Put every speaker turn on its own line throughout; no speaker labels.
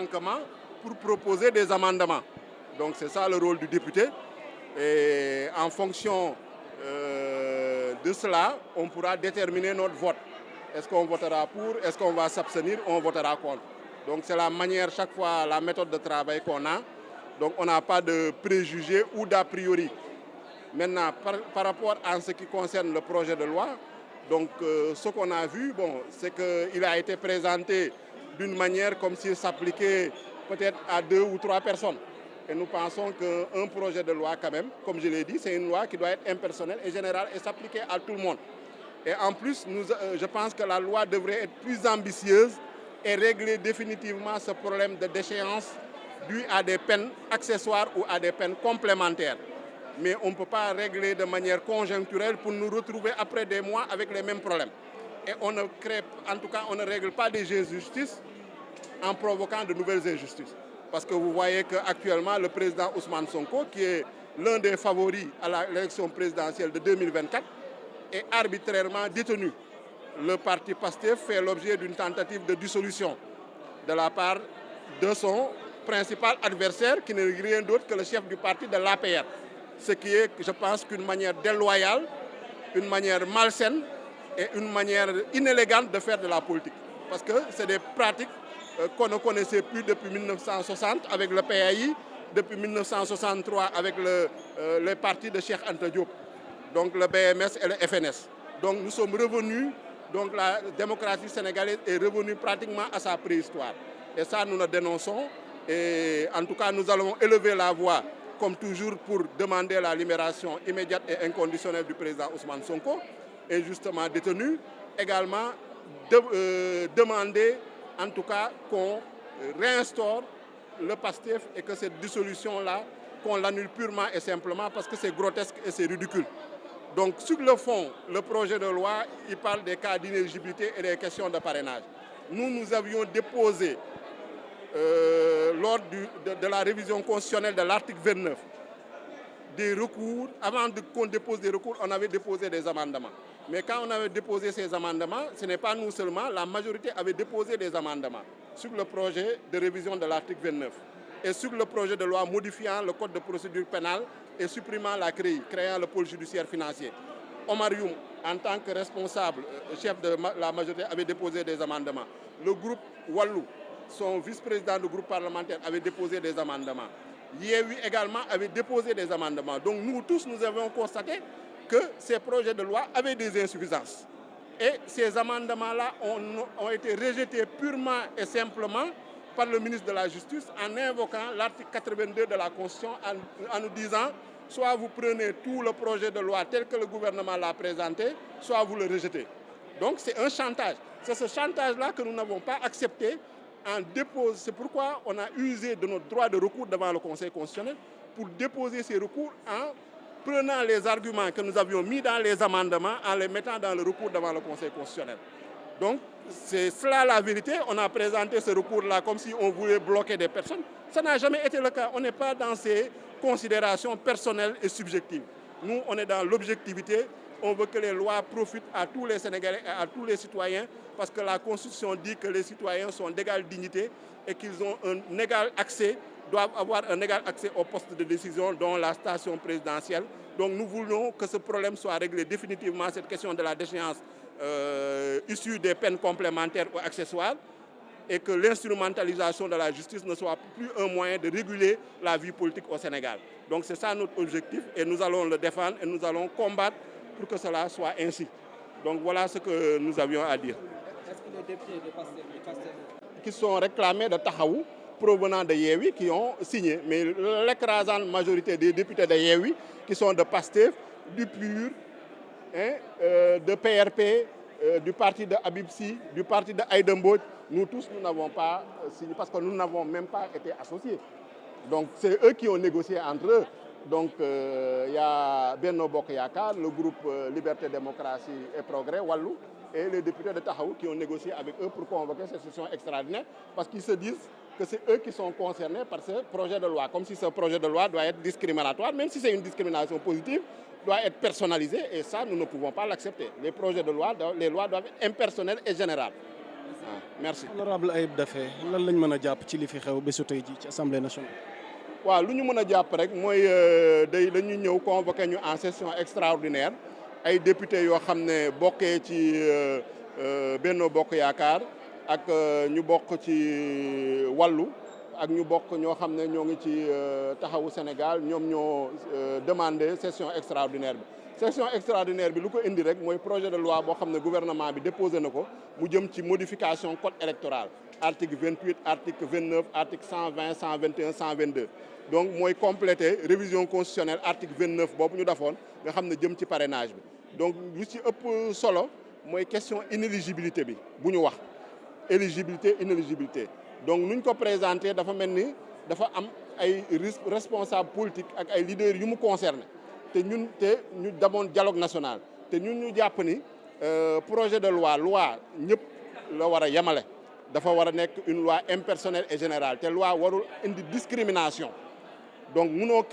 manquements pour proposer des amendements. Donc c'est ça le rôle du député. Et en fonction de cela, on pourra déterminer notre vote. Est-ce qu'on votera pour? Est-ce qu'on va s'abstenir? On votera contre. Donc c'est la manière, chaque fois, la méthode de travail qu'on a. Donc on n'a pas de préjugés ou d'a priori. Maintenant, par rapport à ce qui concerne le projet de loi, donc ce qu'on a vu, bon, c'est qu'il a été présenté d'une manière comme s'il s'appliquait peut-être à 2 ou 3 personnes. Et nous pensons qu'un projet de loi, quand même, comme je l'ai dit, c'est une loi qui doit être impersonnelle et générale et s'appliquer à tout le monde. Et en plus, je pense que la loi devrait être plus ambitieuse et régler définitivement ce problème de déchéance dû à des peines accessoires ou à des peines complémentaires. Mais on ne peut pas régler de manière conjoncturelle pour nous retrouver après des mois avec les mêmes problèmes. Et on ne crée, en tout cas, on ne règle pas des injustices en provoquant de nouvelles injustices. Parce que vous voyez qu'actuellement, le président Ousmane Sonko, qui est l'un des favoris à l'élection présidentielle de 2024, est arbitrairement détenu. Le parti PASTEF fait l'objet d'une tentative de dissolution de la part de son principal adversaire, qui n'est rien d'autre que le chef du parti de l'APR. Ce qui est, je pense, qu'une manière déloyale, une manière malsaine et une manière inélégante de faire de la politique. Parce que c'est des pratiques qu'on ne connaissait plus depuis 1960 avec le PAI, depuis 1963 avec les partis de Cheikh Anta Diop, donc le BMS et le FNS. Donc nous sommes revenus, donc la démocratie sénégalaise est revenue pratiquement à sa préhistoire. Et ça, nous le dénonçons. Et en tout cas, nous allons élever la voix, comme toujours, pour demander la libération immédiate et inconditionnelle du président Ousmane Sonko, injustement détenu. Également, demander, en tout cas, qu'on réinstaure le PASTEF et que cette dissolution-là, qu'on l'annule purement et simplement parce que c'est grotesque et c'est ridicule. Donc, sur le fond, le projet de loi, il parle des cas d'inéligibilité et des questions de parrainage. Nous avions déposé lors de la révision constitutionnelle de l'article 29, des recours. Avant qu'on dépose des recours, on avait déposé des amendements. Mais quand on avait déposé ces amendements, ce n'est pas nous seulement, la majorité avait déposé des amendements sur le projet de révision de l'article 29 et sur le projet de loi modifiant le code de procédure pénale et supprimant la CREI, créant le pôle judiciaire financier. Omar Youm, en tant que responsable, chef de la majorité, avait déposé des amendements. Le groupe Wallou, son vice-président du groupe parlementaire, avait déposé des amendements. Yéwi également avait déposé des amendements. Donc nous tous, nous avons constaté que ces projets de loi avaient des insuffisances. Et ces amendements-là ont été rejetés purement et simplement par le ministre de la Justice en invoquant l'article 82 de la Constitution en nous disant soit vous prenez tout le projet de loi tel que le gouvernement l'a présenté, soit vous le rejetez. Donc c'est un chantage. C'est ce chantage-là que nous n'avons pas accepté. C'est pourquoi on a usé de notre droit de recours devant le Conseil constitutionnel pour déposer ces recours en prenant les arguments que nous avions mis dans les amendements, en les mettant dans le recours devant le Conseil constitutionnel. Donc, c'est cela la vérité. On a présenté ce recours-là comme si on voulait bloquer des personnes. Ça n'a jamais été le cas. On n'est pas dans ces considérations personnelles et subjectives. Nous, on est dans l'objectivité. On veut que les lois profitent à tous les Sénégalais et à tous les citoyens parce que la Constitution dit que les citoyens sont d'égale dignité et qu'ils ont un égal accès, doivent avoir un égal accès aux postes de décision, dont la station présidentielle. Donc nous voulons que ce problème soit réglé définitivement, cette question de la déchéance issue des peines complémentaires ou accessoires, et que l'instrumentalisation de la justice ne soit plus un moyen de réguler la vie politique au Sénégal. Donc c'est ça notre objectif et nous allons le défendre et nous allons combattre pour que cela soit ainsi. Donc voilà ce que nous avions à dire.
Est-ce que les députés de PASTEF
qui sont réclamés de Tahaou, provenant de Yéwi, qui ont signé. Mais l'écrasante majorité des députés de Yéwi, qui sont de PASTEF, du PUR, de PRP, du parti de Habibsi, du parti de Aïdemboj, nous tous, nous n'avons pas signé parce que nous n'avons même pas été associés. Donc c'est eux qui ont négocié entre eux. Donc il y a Benno Bokk Yakaar, le groupe Liberté, Démocratie et Progrès, Wallou, et les députés de Tahaou qui ont négocié avec eux pour convoquer cette session extraordinaire parce qu'ils se disent que c'est eux qui sont concernés par ce projet de loi, comme si ce projet de loi doit être discriminatoire, même si c'est une discrimination positive, doit être personnalisé et ça, nous ne pouvons pas l'accepter. Les projets de loi, les lois doivent être impersonnelles et générales. merci.
honorable Ayib Daffé lan lañ mën a jàpp ci li fi xew bésu tey ji ci assemblée nationale.
waaw lu ñu mën a jàpp rek mooy dañu ñëw convoqué ñu en session extraordinaire ay député yoo xam ne bokkee ci Benno Bokk Yaakaar ak ñu bokk ci wàllu ak ñu bokk ñoo xam ne ñoo ngi ci taxawu Sénégal ñoom ñoo demandé session extraordinaire bi. session extraordinaire bi lu ko indi rek mooy projet de loi boo xam ne gouvernement bi déposé na ko mu jëm ci modification code électoral article 28 article 29 article 120 121 122 donc mooy compléter révision constitutionnelle article 29 boobu ñu defoon nga xam ne jëm ci parrainage bi donc lu ci ëpp solo mooy question inéligibilité bi bu ñu wax éligibilité inéligibilité donc nuñ ko présenté dafa mel ni dafa am ay responsable politique ak ay leaders yu mu concerné te ñu demoon dialogue national te ñu jàpp ni projet de loi ñëpp la war a yemale dafa war a nekk une loi impersonnelle et générale te loi warul indi discrimination donc munoo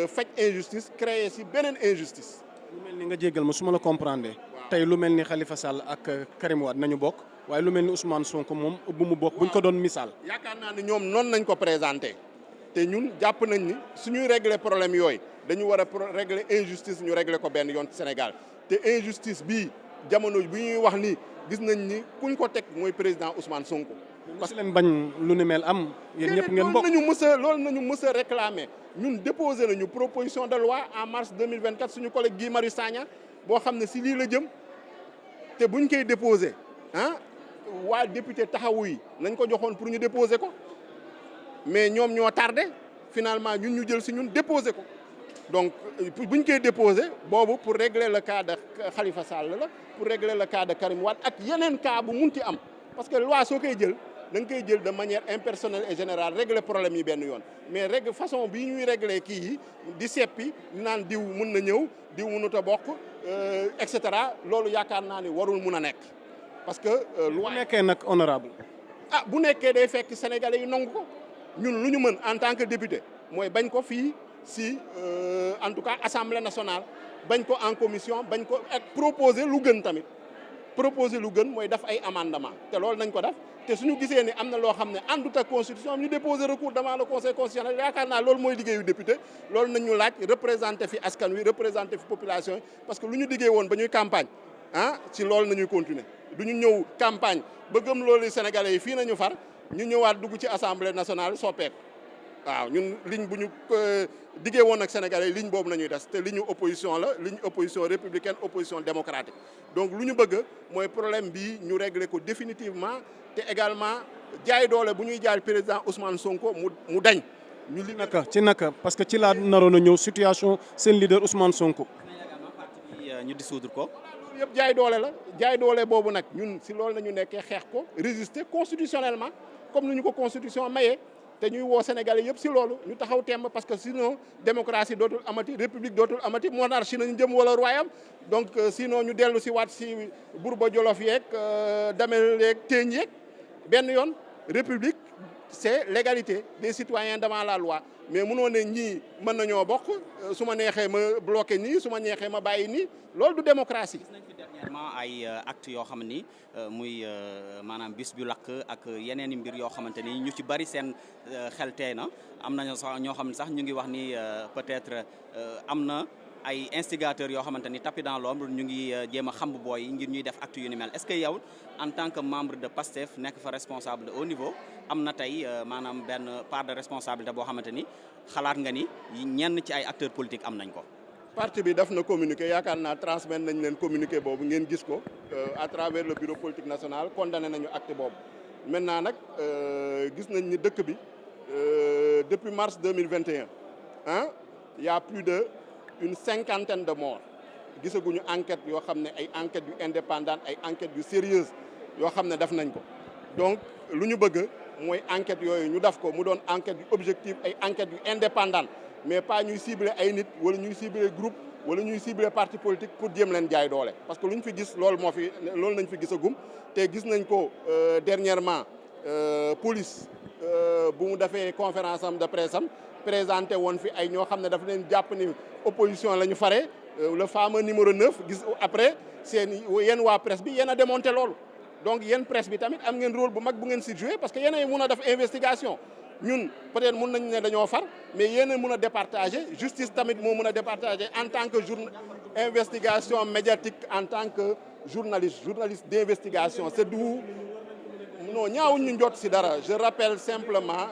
faj injustice créer si beneen injustice.
lu mel ni nga jéggal ma su ma la comprendre. tey lu mel ni Khalifa Sall ak Karim Wade nañu bokk waaye lu mel ni Ousmane Sonko moom bu mu bokk buñ ko doon misaal.
yaakaar naa ne ñoom noonu nañ ko présenté te ñun jàpp nañ ni suñuy régler problème yooyu dañu war a régler injustice ñu régler ko benn yoon ci Sénégal te injustice bii jamono bi ñuy wax ni gis nañ ni kuñ ko teg mooy président Ousmane Sonko.
parce que leen bañ lu ni mel am. yéen ñëpp ngeen bokk
loolu nañu mës a réclamer ñun déposé nañu proposition de loi en mars 2024 suñu collègue Guy Marius Sagna boo xam ne si lii la jëm te buñ koy déposé waa député taxawu yi nañ ko joxoon pour ñu déposer ko mais ñoom ñoo tardé finalement ñun ñu jël si ñun déposer ko donc buñ koy déposer boobu pour régler le cas de Khalifa Sall la pour régler le cas de Karim Wade ak yeneen cas bu munti am parce que loi soo koy jël da nga koy jël de manière impersonnelle et générale régler problème yi benn yoon mais règle façon bii ñuy régler kii yi di seppi naan diw mun na ñëw diw mënut a bokk et cetera loolu yaakaar naa ni warul mun a nekk parce que.
loi bu nekkee nag honorable
bu nekkee day fekk sénégalais yi nangu ko ñun lu ñu mën en tant que député mooy bañ ko fii si en tout cas assemblée nationale bañ ko en commission bañ ko ak proposer lu gën tamit proposer lu gën mooy def ay amendement te loolu nañ ko def te suñu gisee ni am na loo xam ne àndut ak constitution ñu déposer recours devant le conseil constitutionnel yaakaar naa loolu mooy liggéeyu député loolu nañ ñu laaj représenter fi askan wi représenter fi population yi parce que lu ñu diggee woon ba ñuy campagne ci loolu nañuy continuer du ñu ñëw campagne ba gëm loolu sénégalais yi fii nañu far ñu ñëwaat dugg ci assemblée nationale soppeeku waaw ñun ligne bu ñu diggee woon ak sénégalais ligne boobu nañuy des te ligne opposition la ligne opposition républicaine opposition démocratique donc lu ñu bëgg mooy problème bi ñu régler ko définitivement te également jaay doole bu ñuy jaay président Ousmane Sonko mu dañ.
ci naka parce que ci laa naroon a ñëw situation seen leader Ousmane Sonko.
ñu dissoudre ko.
yëpp jaay doole la jaay doole boobu nag ñun si loolu nañu nekkee xeex ko résister constitutionnellement comme ni ñu ko constitution mayee te ñuy woo Sénégalais yëpp si loolu ñu taxaw temb parce que sinon démocratie dootul amati république dootul amati monarchie nañu jëm wala royaume donc sinon ñu dellu si waat si Bourba Jolof yeeg Damel yeeg Téeñ yeeg benn yoon république c'est l'égalité des citoyens devant la loi mais mënoo ne ñii mën nañoo bokk su ma neexee ma bloqué nii su ma neexee ma bàyyi nii loolu du démocratie.
gis nañ fi dernièrement ay actes yoo xam ni muy maanaam bis bu lakk ak yeneen i mbir yoo xamante ni ñu ci bari seen xel tey na am nañu sax ñoo xam ne sax ñu ngi wax ni peut-être am na ay instigateurs yoo xamante ni tapis dans l'ombre ñu ngi jéem a xamb booy yi ngir ñuy def acte yu ni mel est-ce que yow en tant que membre de PASTEF nekk fa responsable de haut niveau am na tey maanaam benn part de responsabilité boo xamante ni xalaat nga ni ñenn ci ay acteurs politiques am nañ ko.
parti bi daf na communiqué yaakaar naa transmettre nañ leen communiqué boobu ngeen gis ko à travers le bureau politique national condamné nañu acte boobu maintenant nag gis nañ ni dëkk bi depuis mars 2021 y a plus de une cinquantaine de morts gisaguñu enquête yoo xam ne ay enquêtes yu indépendantes ay enquêtes yu sérieuses yoo xam ne def nañ ko donc lu ñu bëgg mooy enquêtes yooyu ñu def ko mu doon enquêtes yu objectives ay enquêtes yu indépendantes mais pas ñuy cibler ay nit wala ñuy cibler groupe wala ñuy cibler parti politique pour jéem leen jaay doole parce que lu ñu fi gis loolu nañ fi gisagum te gis nañ ko dernièrement police bu mu defee conférence am de presse am présenté woon fi ay ñoo xam ne dafa leen jàpp ni opposition la ñu fare le fameux numéro 9 gis après seen yenn waa presse bi yéen a démonté loolu donc yéen presse bi tamit am ngeen rôle bu mag bu ngeen si jouer parce que yéen a mun a def investigation ñun peut-être mun nañu ne dañoo far mais yéen a mun a départager justice tamit moo mun a départager en tant que investigation médiatique en tant que journaliste d'investigation c'est d'où non ñaawuñ ñu njot si dara je rappelle simplement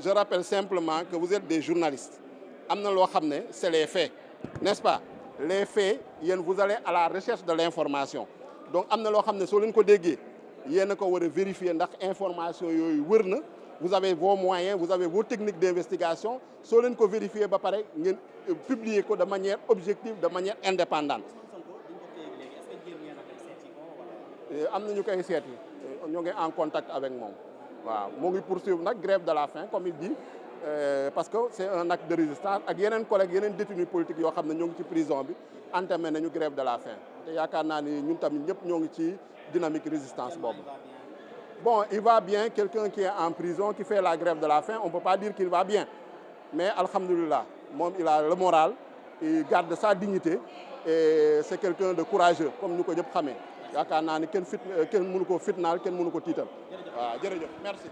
je rappelle simplement que vous êtes des journalistes am na loo xam ne c'est les faits n'est-ce pas les faits yéen vous allez à la recherche de l'information donc am na loo xam ne soo leen ko déggee yéen a ko war a vérifier ndax information yooyu wër na vous avez vos moyens vous avez vos techniques d'investigation soo leen ko vérifier ba pare ngeen publier ko de manière objective de manière indépendante. am na ñu koy seeti ñoo ngi en contact avec moom waaw moo ngi poursuivre nag grève de la faim comme il dit parce que c'est un acte de résistance ak yeneen collègues yeneen détenus politiques yoo xam ne ñoo ngi ci prison bi entamé nañu grève de la faim te yaakaar naa ni ñun tamit ñëpp ñoo ngi ci dynamique résistance boobu. Bon, il va bien, quelqu'un qui est en prison, qui fait la grève de la faim, on ne peut pas dire qu'il va bien. Mais alhamdoulilah, il a le moral, il garde sa dignité et c'est quelqu'un de courageux, comme nous le savons. Il y a quelqu'un qui est fitnal, qui est tiital. Merci.